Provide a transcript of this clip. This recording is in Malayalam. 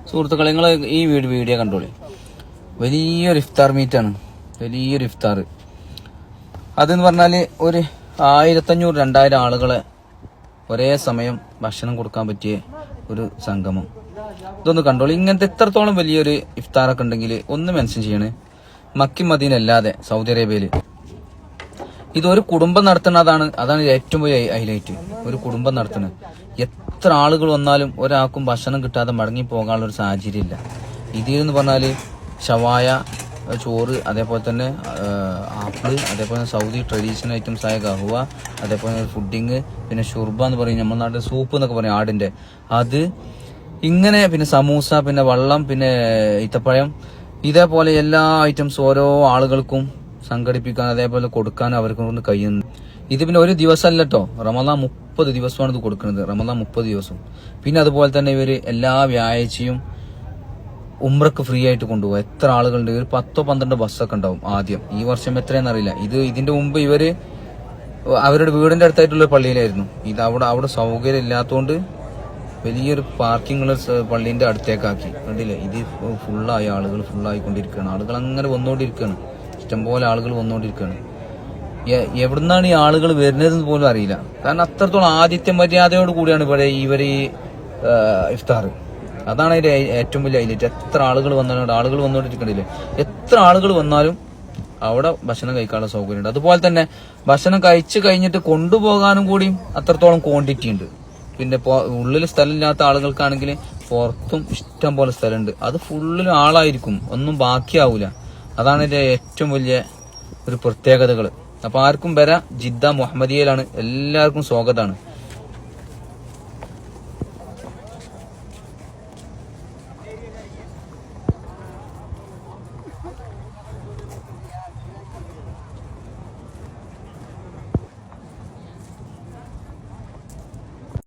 സുഹൃത്തുക്കളെ, നിങ്ങൾ ഈ വീഡിയോ കണ്ടോളി. വലിയൊരു ഇഫ്താർ മീറ്റാണ്, വലിയൊരു ഇഫ്താർ. അതെന്ന് പറഞ്ഞാല് ഒരു 1500-2000 ആളുകളെ ഒരേ സമയം ഭക്ഷണം കൊടുക്കാൻ പറ്റിയ ഒരു സംഗമം. ഇതൊന്ന് കണ്ടോളൂ. ഇങ്ങനത്തെ എത്രത്തോളം വലിയൊരു ഇഫ്താറൊക്കെ ഉണ്ടെങ്കിൽ ഒന്ന് മെൻഷൻ ചെയ്യണേ. മക്കി മദീന അല്ലാതെ സൗദി അറേബ്യയില് ഇതൊരു കുടുംബം നടത്തുന്നതാണ്. അതാണ് ഏറ്റവും വലിയ ഹൈലൈറ്റ്. ഒരു കുടുംബം നടത്തുന്നത്. എത്ര ആളുകൾ വന്നാലും ഒരാൾക്കും ഭക്ഷണം കിട്ടാതെ മടങ്ങി പോകാനുള്ള ഒരു സാഹചര്യം ഇല്ല. ഇതിന്ന് പറഞ്ഞാല് ഷവായ, ചോറ്, അതേപോലെ തന്നെ ആപ്പിള്, അതേപോലെ സൗദി ട്രഡീഷണൽ ഐറ്റംസ് ആയ ഗഹുവ, അതേപോലെ ഫുഡിങ്, പിന്നെ ഷുർബ എന്ന് പറയും നമ്മുടെ നാട്ടിൽ സൂപ്പ് എന്നൊക്കെ പറയും ആടിന്റെ അത്, ഇങ്ങനെ പിന്നെ സമൂസ, പിന്നെ വെള്ളം, പിന്നെ ഈത്തപ്പഴം, ഇതേപോലെ എല്ലാ ഐറ്റംസ് ഓരോ ആളുകൾക്കും സംഘടിപ്പിക്കാൻ അതേപോലെ കൊടുക്കാൻ അവർക്ക് കൊണ്ട് കഴിയുന്നു. ഇത് പിന്നെ ഒരു ദിവസമല്ല കേട്ടോ, റമദാൻ 30 ദിവസമാണ് ഇത് കൊടുക്കുന്നത്. റമദാൻ 30 ദിവസം. പിന്നെ അതുപോലെ തന്നെ ഇവര് എല്ലാ വ്യാഴാഴ്ചയും ഉംറക്ക് ഫ്രീ ആയിട്ട് കൊണ്ടുപോകും. എത്ര ആളുകളുണ്ട്? ഒരു 10-12 ബസ്സൊക്കെ ഉണ്ടാവും ആദ്യം. ഈ വർഷം എത്രയെന്ന് അറിയില്ല. ഇതിന്റെ മുമ്പ് ഇവര് അവരുടെ വീടിന്റെ അടുത്തായിട്ടുള്ള പള്ളിയിലായിരുന്നു. ഇത് അവിടെ സൗകര്യം ഇല്ലാത്തതുകൊണ്ട് വലിയൊരു പാർക്കിംഗ് ഉള്ള പള്ളിന്റെ അടുത്തേക്കാക്കി. കണ്ടില്ലേ, ഇത് ഫുള്ളായി, ആളുകൾ ഫുള്ളായിക്കൊണ്ടിരിക്കുകയാണ്. ആളുകൾ അങ്ങനെ വന്നുകൊണ്ടിരിക്കുകയാണ്. ഇഷ്ടംപോലെ ആളുകൾ വന്നുകൊണ്ടിരിക്കുകയാണ്. എവിടുന്നാണ് ഈ ആളുകൾ വരുന്നതെന്ന് പോലും അറിയില്ല. കാരണം അത്രത്തോളം ആതിഥ്യ മര്യാദയോട് കൂടിയാണ് ഇവർ ഈ ഇഫ്താർ. അതാണ് അതിന്റെ ഏറ്റവും വലിയ ഹൈലൈറ്റ്. എത്ര ആളുകൾ വന്നാലും ആളുകൾ വന്നുകൊണ്ടിരിക്കണില്ലേ, എത്ര ആളുകൾ വന്നാലും അവിടെ ഭക്ഷണം കഴിക്കാനുള്ള സൗകര്യമുണ്ട്. അതുപോലെ തന്നെ ഭക്ഷണം കഴിച്ചു കഴിഞ്ഞിട്ട് കൊണ്ടുപോകാനും കൂടിയും അത്രത്തോളം ക്വാണ്ടിറ്റി ഉണ്ട്. പിന്നെ ഉള്ളിൽ സ്ഥലമില്ലാത്ത ആളുകൾക്കാണെങ്കിൽ പുറത്തും ഇഷ്ടം പോലെ സ്ഥലമുണ്ട്. അത് ഫുള്ളിലും ആളായിരിക്കും, ഒന്നും ബാക്കിയാവൂല. അതാണ് ഇതിന്റെ ഏറ്റവും വലിയ ഒരു പ്രത്യേകതകൾ. അപ്പൊ ആർക്കും വരാം. ജിദ്ദ മുഹമ്മദിയയിലാണ്. എല്ലാവർക്കും സ്വാഗതമാണ്.